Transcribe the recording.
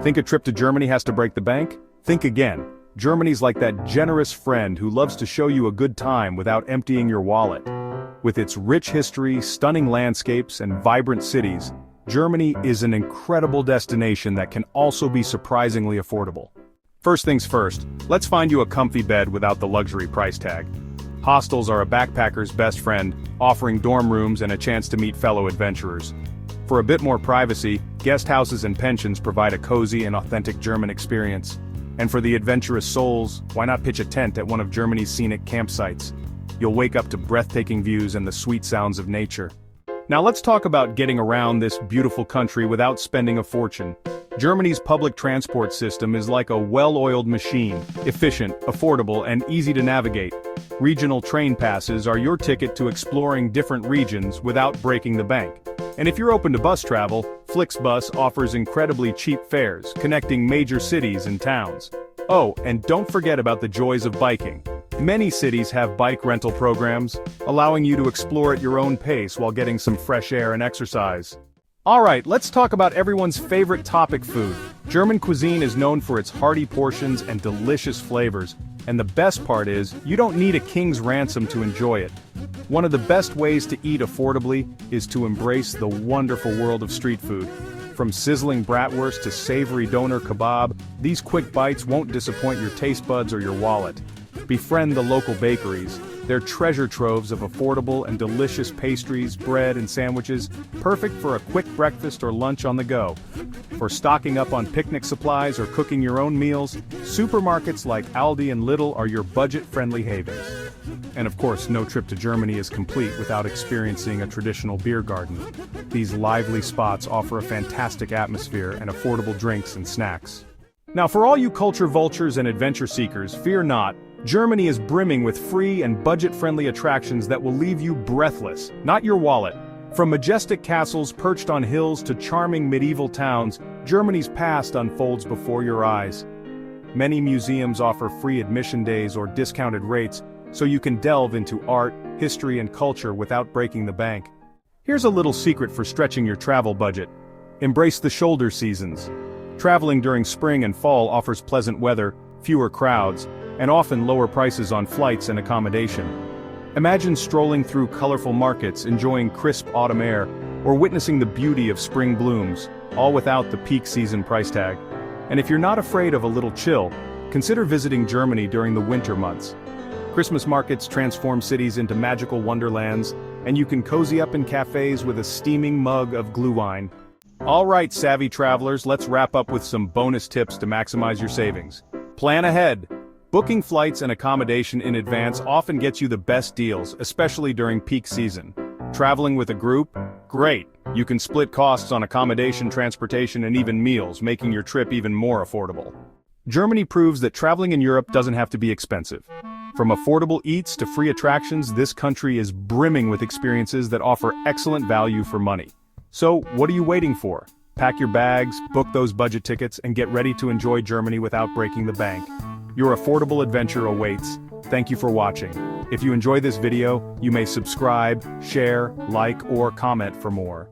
Think a trip to Germany has to break the bank? Think again. Germany's like that generous friend who loves to show you a good time without emptying your wallet. With its rich history, stunning landscapes, and vibrant cities, Germany is an incredible destination that can also be surprisingly affordable. First things first, let's find you a comfy bed without the luxury price tag. Hostels are a backpacker's best friend, offering dorm rooms and a chance to meet fellow adventurers. For a bit more privacy, guest houses and pensions provide a cozy and authentic German experience. And for the adventurous souls, why not pitch a tent at one of Germany's scenic campsites? You'll wake up to breathtaking views and the sweet sounds of nature. Now let's talk about getting around this beautiful country without spending a fortune. Germany's public transport system is like a well-oiled machine, efficient, affordable, and easy to navigate. Regional train passes are your ticket to exploring different regions without breaking the bank. And if you're open to bus travel, Flixbus offers incredibly cheap fares, connecting major cities and towns. Oh, and don't forget about the joys of biking. Many cities have bike rental programs, allowing you to explore at your own pace while getting some fresh air and exercise. Alright, let's talk about everyone's favorite topic: food. German cuisine is known for its hearty portions and delicious flavors, and the best part is, you don't need a king's ransom to enjoy it. One of the best ways to eat affordably is to embrace the wonderful world of street food. From sizzling bratwurst to savory doner kebab, these quick bites won't disappoint your taste buds or your wallet. Befriend the local bakeries. They're treasure troves of affordable and delicious pastries, bread, and sandwiches, perfect for a quick breakfast or lunch on the go. For stocking up on picnic supplies or cooking your own meals, supermarkets like Aldi and Lidl are your budget-friendly havens. And of course, no trip to Germany is complete without experiencing a traditional beer garden. These lively spots offer a fantastic atmosphere and affordable drinks and snacks. Now for all you culture vultures and adventure seekers, fear not. Germany is brimming with free and budget-friendly attractions that will leave you breathless, not your wallet. From majestic castles perched on hills to charming medieval towns, Germany's past unfolds before your eyes. Many museums offer free admission days or discounted rates, so you can delve into art, history, and culture without breaking the bank. Here's a little secret for stretching your travel budget. Embrace the shoulder seasons. Traveling during spring and fall offers pleasant weather, fewer crowds, and often lower prices on flights and accommodation. Imagine strolling through colorful markets, enjoying crisp autumn air, or witnessing the beauty of spring blooms, all without the peak season price tag. And if you're not afraid of a little chill, consider visiting Germany during the winter months. Christmas markets transform cities into magical wonderlands, and you can cozy up in cafes with a steaming mug of Glühwein. Alright, savvy travelers, let's wrap up with some bonus tips to maximize your savings. Plan ahead. Booking flights and accommodation in advance often gets you the best deals, especially during peak season. Traveling with a group? Great! You can split costs on accommodation, transportation, and even meals, making your trip even more affordable. Germany proves that traveling in Europe doesn't have to be expensive. From affordable eats to free attractions, this country is brimming with experiences that offer excellent value for money. So, what are you waiting for? Pack your bags, book those budget tickets, and get ready to enjoy Germany without breaking the bank. Your affordable adventure awaits. Thank you for watching. If you enjoyed this video, you may subscribe, share, like, or comment for more.